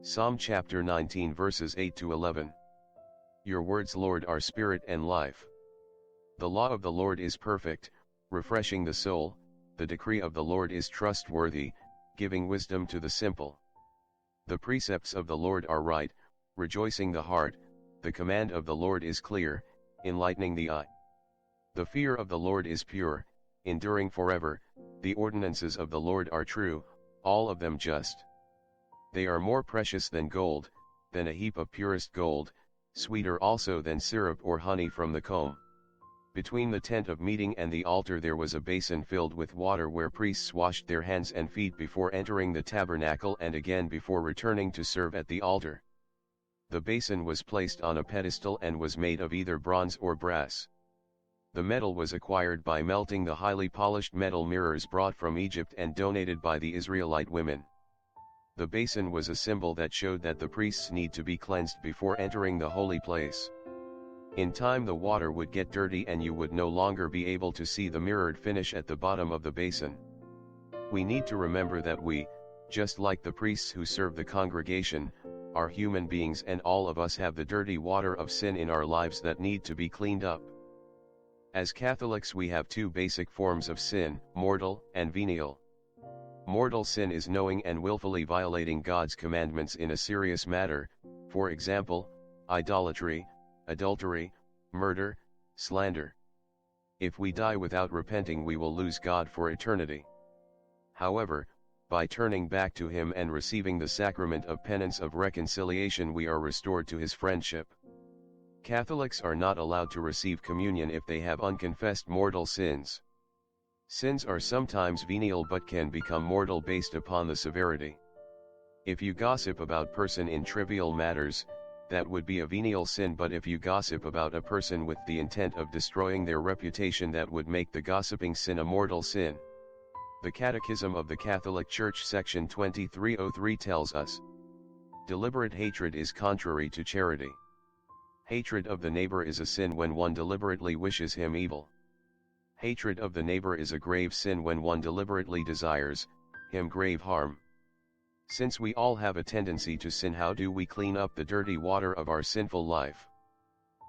Psalm chapter 19 verses 8 to 11. Your words, Lord, are spirit and life. The law of the Lord is perfect, refreshing the soul. The decree of the Lord is trustworthy, giving wisdom to the simple. The precepts of the Lord are right, rejoicing the heart. The command of the Lord is clear, enlightening the eye. The fear of the Lord is pure, enduring forever. The ordinances of the Lord are true, all of them just. They are more precious than gold, than a heap of purest gold, sweeter also than syrup or honey from the comb. Between the tent of meeting and the altar there was a basin filled with water where priests washed their hands and feet before entering the tabernacle and again before returning to serve at the altar. The basin was placed on a pedestal and was made of either bronze or brass. The metal was acquired by melting the highly polished metal mirrors brought from Egypt and donated by the Israelite women. The basin was a symbol that showed that the priests need to be cleansed before entering the holy place. In time the water would get dirty and you would no longer be able to see the mirrored finish at the bottom of the basin. We need to remember that we, just like the priests who serve the congregation, are human beings, and all of us have the dirty water of sin in our lives that need to be cleaned up. As Catholics we have two basic forms of sin, mortal and venial. Mortal sin is knowing and willfully violating God's commandments in a serious matter, for example, idolatry, adultery, murder, slander. If we die without repenting we will lose God for eternity. However, by turning back to Him and receiving the sacrament of penance of reconciliation we are restored to His friendship. Catholics are not allowed to receive communion if they have unconfessed mortal sins. Sins are sometimes venial but can become mortal based upon the severity. If you gossip about person in trivial matters, that would be a venial sin, but if you gossip about a person with the intent of destroying their reputation, that would make the gossiping sin a mortal sin. The Catechism of the Catholic Church section 2303 tells us, deliberate hatred is contrary to charity. Hatred of the neighbor is a sin when one deliberately wishes him evil. Hatred of the neighbor is a grave sin when one deliberately desires him grave harm. Since we all have a tendency to sin, how do we clean up the dirty water of our sinful life?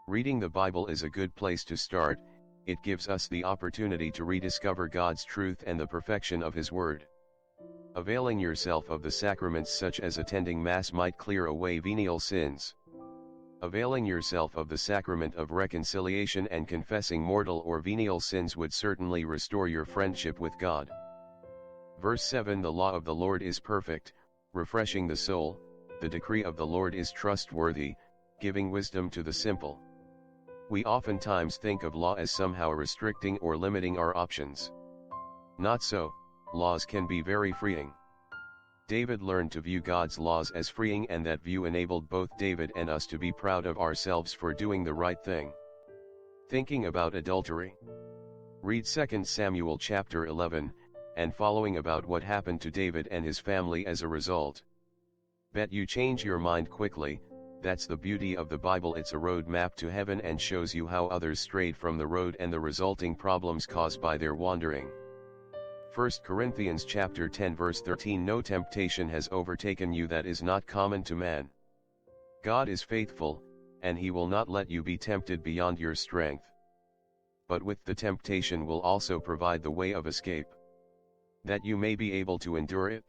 Reading the Bible is a good place to start. It gives us the opportunity to rediscover God's truth and the perfection of His Word. Availing yourself of the sacraments such as attending Mass might clear away venial sins. Availing yourself of the sacrament of reconciliation and confessing mortal or venial sins would certainly restore your friendship with God. Verse 7. The law of the Lord is perfect, refreshing the soul. The decree of the Lord is trustworthy, giving wisdom to the simple. We oftentimes think of law as somehow restricting or limiting our options. Not so, laws can be very freeing. David learned to view God's laws as freeing, and that view enabled both David and us to be proud of ourselves for doing the right thing. Thinking about adultery? Read 2 Samuel chapter 11, and following about what happened to David and his family as a result. Bet you change your mind quickly. That's the beauty of the Bible. It's a road map to heaven and shows you how others strayed from the road and the resulting problems caused by their wandering. 1 Corinthians chapter 10 verse 13. No temptation has overtaken you that is not common to man. God is faithful, and He will not let you be tempted beyond your strength. But with the temptation will also provide the way of escape, that you may be able to endure it.